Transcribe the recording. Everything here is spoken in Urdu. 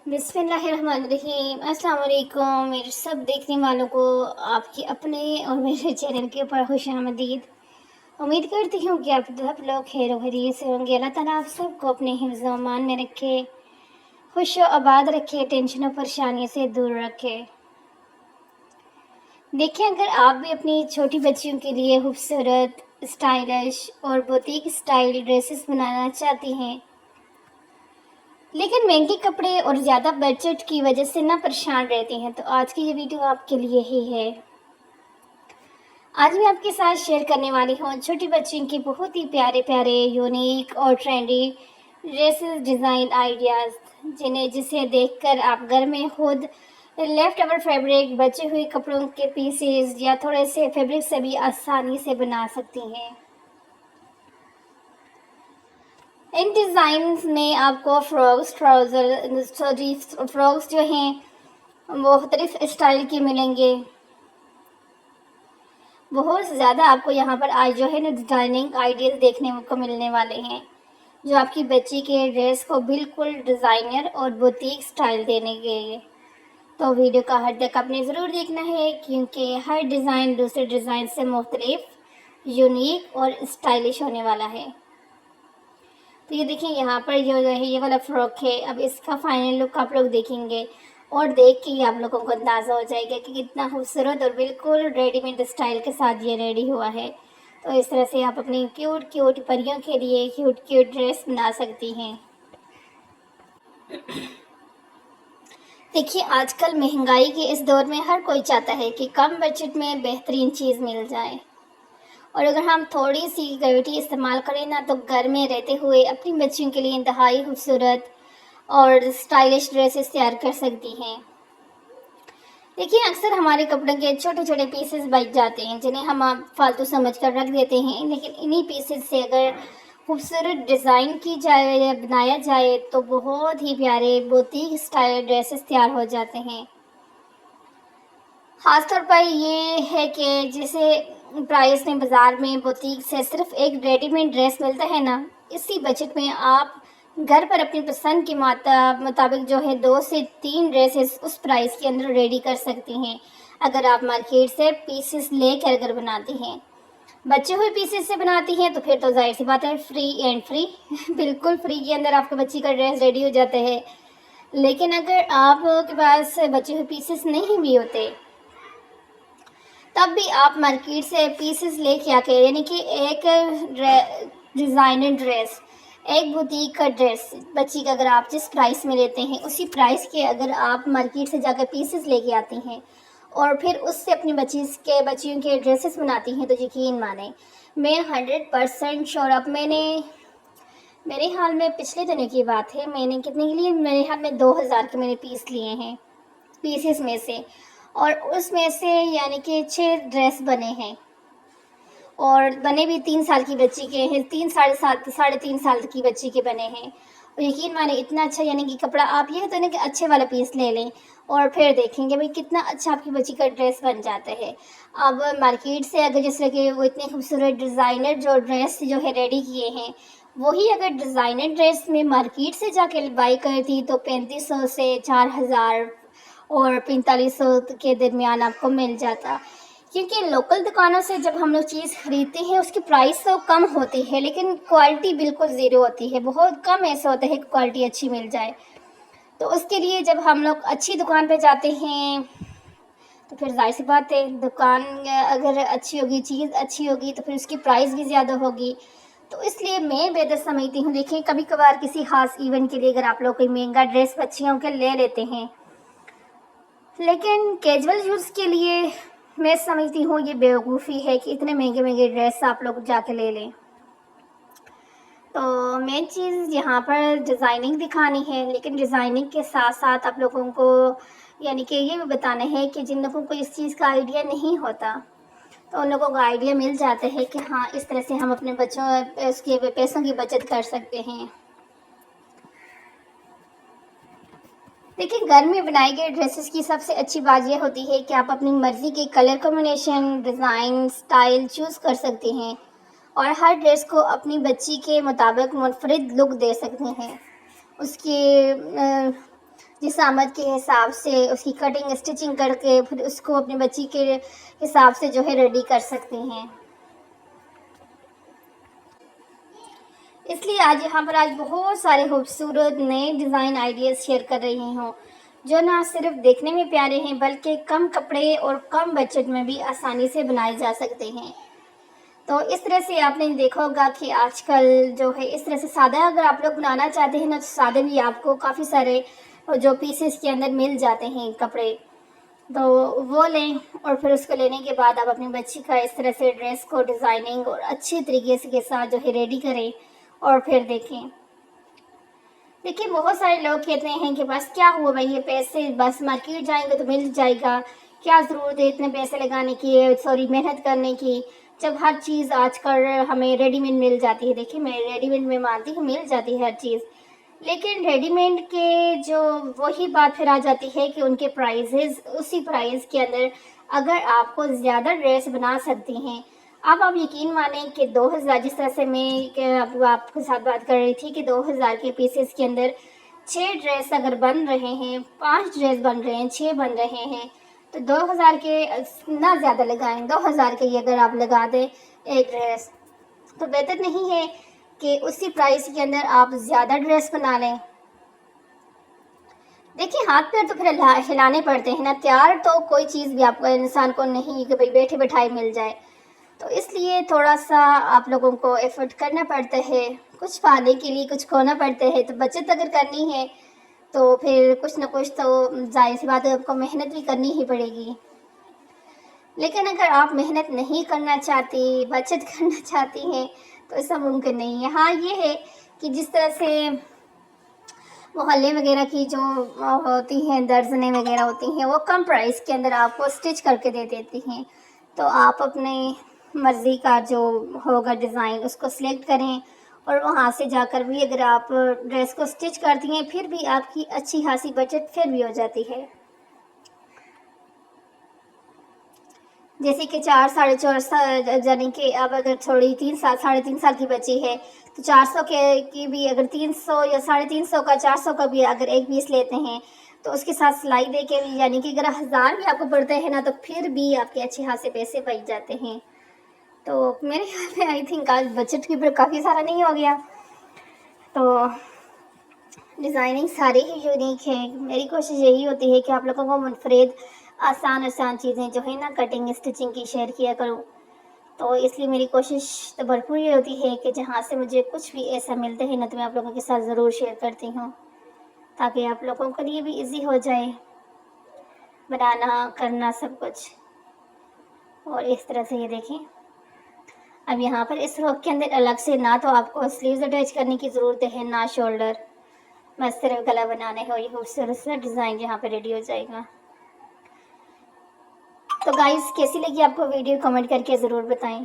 بسم اللہ الرحمن الرحیم۔ السلام علیکم میرے سب دیکھنے والوں کو آپ کے اپنے اور میرے چینل کے اوپر خوش آمدید۔ امید کرتی ہوں کہ آپ سب لوگ خیر و خیریت سے ہوں گے۔ اللہ تعالیٰ آپ سب کو اپنے حفظ و امان میں رکھے، خوش و آباد رکھے، ٹینشن و پریشانی سے دور رکھے۔ دیکھیں، اگر آپ بھی اپنی چھوٹی بچیوں کے لیے خوبصورت، اسٹائلش اور بوتیک اسٹائل ڈریسز بنانا چاہتی ہیں لیکن مہنگے کپڑے اور زیادہ بجٹ کی وجہ سے نہ پریشان رہتی ہیں، تو آج کی یہ ویڈیو آپ کے لیے ہی ہے۔ آج میں آپ کے ساتھ شیئر کرنے والی ہوں چھوٹی بچیوں کی بہت ہی پیارے پیارے، یونیک اور ٹرینڈی ڈریسز ڈیزائن آئیڈیاز، جسے دیکھ کر آپ گھر میں خود لیفٹ اوور فیبرک، بچے ہوئے کپڑوں کے پیسز یا تھوڑے سے فیبرک سے بھی آسانی سے بنا سکتی ہیں۔ ان ڈیزائنز میں آپ کو فراکس، ٹراؤزر، فراکس جو ہیں مختلف اسٹائل کے ملیں گے۔ بہت زیادہ آپ کو یہاں پر آج جو ہے نا ڈیزائننگ آئیڈیاز دیکھنے کو ملنے والے ہیں، جو آپ کی بچی کے ڈریس کو بالکل ڈیزائنر اور بوتیک سٹائل دینے کے لیے۔ تو ویڈیو کا ہر تک آپ نے ضرور دیکھنا ہے، کیونکہ ہر ڈیزائن دوسرے ڈیزائن سے مختلف، یونیک اور اسٹائلش ہونے والا ہے۔ تو یہ دیکھیں، یہاں پر جو ہے یہ والا فراک ہے۔ اب اس کا فائنل لک آپ لوگ دیکھیں گے اور دیکھ کے ہی آپ لوگوں کو اندازہ ہو جائے گا کہ کتنا خوبصورت اور بالکل ریڈی میڈ اسٹائل کے ساتھ یہ ریڈی ہوا ہے۔ تو اس طرح سے آپ اپنی کیوٹ کیوٹ پریوں کے لیے کیوٹ کیوٹ ڈریس بنا سکتی ہیں۔ دیکھیے، آج کل مہنگائی کے اس دور میں ہر کوئی چاہتا ہے کہ کم بجٹ میں بہترین چیز مل جائے، اور اگر ہم تھوڑی سی کریٹیوٹی استعمال کریں نا تو گھر میں رہتے ہوئے اپنی بچیوں کے لیے انتہائی خوبصورت اور اسٹائلش ڈریسز تیار کر سکتی ہیں۔ دیکھیں، اکثر ہمارے کپڑوں کے چھوٹے چھوٹے پیسز بچ جاتے ہیں، جنہیں ہم فالتو سمجھ کر رکھ دیتے ہیں، لیکن انہی پیسز سے اگر خوبصورت ڈیزائن کی جائے یا بنایا جائے تو بہت ہی پیارے بوتیک اسٹائل ڈریسز تیار ہو جاتے ہیں۔ خاص طور پر یہ ہے کہ جیسے پرائس میں بازار میں بوتیک سے صرف ایک ریڈی میڈ ڈریس ملتا ہے نا، اسی بجٹ میں آپ گھر پر اپنی پسند کے مطابق جو ہے 2 سے 3 ڈریسز اس پرائس کے اندر ریڈی کر سکتی ہیں، اگر آپ مارکیٹ سے پیسز لے کر اگر بناتی ہیں۔ بچے ہوئے پیسز سے بناتی ہیں تو پھر تو ظاہر سی بات ہے، فری اینڈ فری بالکل فری کے اندر آپ کے بچی کا ڈریس ریڈی ہو جاتا ہے۔ لیکن اگر آپ کے پاس بچے ہوئے پیسز نہیں بھی ہوتے تب بھی آپ مارکیٹ سے پیسز لے کے آ کے، یعنی کہ ایک ڈیزائنر ڈریس، ایک بوتیک کا ڈریس بچی کا اگر آپ جس پرائس میں لیتے ہیں اسی پرائس کے اگر آپ مارکیٹ سے جا کر پیسز لے کے آتی ہیں اور پھر اس سے اپنی بچیوں کے ڈریسز بناتی ہیں، تو یقین مانیں میں 100% شور۔ اب میرے حال میں پچھلے دنوں کی بات ہے، میں نے کتنے کے لیے، میرے حال میں 2000 کے میں نے پیس لیے ہیں پیسز میں سے، اور اس میں سے یعنی کہ 6 ڈریس بنے ہیں، اور بنے بھی 3 سال کی بچی کے ہیں، 3.5 سال کی بچی کے بنے ہیں۔ اور یقین مانے اتنا اچھا، یعنی کہ کپڑا آپ یہ تو نہیں کہ اچھے والا پیس لے لیں اور پھر دیکھیں گے بھئی کتنا اچھا آپ کی بچی کا ڈریس بن جاتا ہے۔ اب مارکیٹ سے اگر جس طرح کہ وہ اتنے خوبصورت ڈیزائنر جو ڈریس جو ہے ریڈی کیے ہیں، وہی اگر ڈیزائنر ڈریس میں مارکیٹ سے جا کے بائی کرتی تو 3500 سے 4000 اور 4500 کے درمیان آپ کو مل جاتا، کیونکہ لوکل دکانوں سے جب ہم لوگ چیز خریدتے ہیں اس کی پرائس تو کم ہوتی ہے لیکن کوالٹی بالکل زیرو ہوتی ہے، بہت کم ایسا ہوتا ہے کہ کوالٹی اچھی مل جائے۔ تو اس کے لیے جب ہم لوگ اچھی دکان پہ جاتے ہیں تو پھر ظاہر سی بات ہے، دکان اگر اچھی ہوگی، چیز اچھی ہوگی تو پھر اس کی پرائس بھی زیادہ ہوگی۔ تو اس لیے میں بہتر سمجھتی ہوں، دیکھیں کبھی کبھار کسی خاص ایونٹ کے لیے اگر آپ لوگ کوئی مہنگا ڈریس بچیوں کے لے لیتے ہیں، لیکن کیجول یوز کے لیے میں سمجھتی ہوں یہ بیوقوفی ہے کہ اتنے مہنگے مہنگے ڈریس آپ لوگ جا کے لے لیں۔ تو مین چیز یہاں پر ڈیزائننگ دکھانی ہے، لیکن ڈیزائننگ کے ساتھ ساتھ آپ لوگوں کو یعنی کہ یہ بھی بتانا ہے کہ جن لوگوں کو اس چیز کا آئیڈیا نہیں ہوتا تو ان لوگوں کا آئیڈیا مل جاتا ہے کہ ہاں اس طرح سے ہم اپنے بچوں اس کے پیسوں کی بچت کر سکتے ہیں۔ دیکھیں، گھر میں بنائے گئے ڈریسز کی سب سے اچھی بات یہ ہوتی ہے کہ آپ اپنی مرضی کے colour combination, design, style choose کر سکتے ہیں اور ہر ڈریس کو اپنی بچی کے مطابق منفرد لک دے سکتے ہیں۔ اس کے جس آمد کے حساب سے اس کی کٹنگ اسٹچنگ کر کے پھر اس کو اپنے بچی کے حساب سے جو ہے ریڈی کر سکتے ہیں۔ اس لیے آج بہت سارے خوبصورت نئے ڈیزائن آئیڈیاز شیئر کر رہی ہوں، جو نہ صرف دیکھنے میں پیارے ہیں بلکہ کم کپڑے اور کم بجٹ میں بھی آسانی سے بنائے جا سکتے ہیں۔ تو اس طرح سے آپ نے دیکھا ہوگا کہ آج کل جو ہے اس طرح سے سادہ اگر آپ لوگ بنانا چاہتے ہیں نا تو سادہ بھی آپ کو کافی سارے جو پیسز کے اندر مل جاتے ہیں کپڑے، تو وہ لیں اور پھر اس کو لینے کے بعد آپ اپنی بچی کا اس طرح سے ڈریس کو ڈیزائننگ اور اچھے طریقے سے کے ساتھ جو ہے ریڈی کریں اور پھر دیکھیں بہت سارے لوگ کہتے ہیں کہ بس کیا ہوا بھائی، یہ پیسے بس مارکیٹ جائیں گے تو مل جائے گا، کیا ضرورت ہے اتنے پیسے لگانے کی، محنت کرنے کی، جب ہر چیز آج کل ہمیں ریڈی میڈ مل جاتی ہے۔ دیکھیں میں ریڈی میڈ میں مانتی ہوں مل جاتی ہے ہر چیز، لیکن ریڈی میڈ کے جو وہی بات پھر آ جاتی ہے کہ ان کے پرائزز اسی پرائز کے اندر اگر آپ کو زیادہ ڈریس بنا سکتی ہیں۔ اب آپ یقین مانیں کہ 2000 جس طرح سے میں آپ کے ساتھ بات کر رہی تھی کہ 2000 کے پیسز کے اندر 6 ڈریس اگر بن رہے ہیں، 5 ڈریس بن رہے ہیں، 6 بن رہے ہیں، تو 2000 کے نہ زیادہ لگائیں، 2000 کے اگر آپ لگا دیں ایک ڈریس تو بہتر نہیں ہے کہ اسی پرائس کے اندر آپ زیادہ ڈریس بنا لیں؟ دیکھیں ہاتھ پیر تو پھر ہلانے پڑتے ہیں نا، تیار تو کوئی چیز بھی آپ کو انسان کو نہیں کہ بھئی بیٹھے بٹھائے مل جائے، تو اس لیے تھوڑا سا آپ لوگوں کو ایفرٹ کرنا پڑتا ہے، کچھ پانے کے لیے کچھ کھونا پڑتا ہے، تو بچت اگر کرنی ہے تو پھر کچھ نہ کچھ تو ظاہر سی بات ہے آپ کو محنت بھی کرنی ہی پڑے گی۔ لیکن اگر آپ محنت نہیں کرنا چاہتی، بچت کرنا چاہتی ہیں تو ایسا ممکن نہیں ہے۔ ہاں یہ ہے کہ جس طرح سے محلے وغیرہ کی جو ہوتی ہیں درزنیں وغیرہ ہوتی ہیں وہ کم پرائس کے اندر آپ کو اسٹچ کر کے دے دیتی ہیں، تو آپ اپنے مرضی کا جو ہوگا ڈیزائن اس کو سلیکٹ کریں اور وہاں سے جا کر بھی اگر آپ ڈریس کو اسٹچ کرتی ہیں پھر بھی آپ کی اچھی خاصی بچت پھر بھی ہو جاتی ہے۔ جیسے کہ 4 ساڑھے 4 سال یعنی کہ اب اگر تھوڑی 3 سال 3.5 سال کی بچی ہے تو 400 کی بھی اگر 300 یا 350 کا 400 کا بھی اگر ایک پیس لیتے ہیں تو اس کے ساتھ سلائی دے کے بھی یعنی کہ اگر 1000 بھی آپ کو پڑتے ہیں نا تو پھر بھی آپ کے اچھے خاصے پیسے بچ جاتے ہیں۔ تو میرے خیال میں آئی تھنک آج بجٹ کی پر کافی سارا نہیں ہو گیا، تو ڈیزائننگ ساری ہی یونیک ہے۔ میری کوشش یہی ہوتی ہے کہ آپ لوگوں کو منفرد آسان چیزیں جو ہے نا کٹنگ اسٹچنگ کی شیئر کیا کروں، تو اس لیے میری کوشش تو بھرپور یہ ہوتی ہے کہ جہاں سے مجھے کچھ بھی ایسا ملتا ہے نا تو میں آپ لوگوں کے ساتھ ضرور شیئر کرتی ہوں تاکہ آپ لوگوں کے لیے بھی ایزی ہو جائے بنانا کرنا سب کچھ۔ اور اس طرح سے یہ دیکھیں اب یہاں پر اس روک کے اندر الگ سے نہ تو آپ کو سلیوز اٹیچ کرنے کی ضرورت ہے نہ شولڈر، بس صرف گلا بنانے ہو، یہ خوبصورت سا ڈیزائن یہاں پہ ریڈی ہو جائے گا۔ تو گائز کیسی لگی آپ کو ویڈیو کمنٹ کر کے ضرور بتائیں۔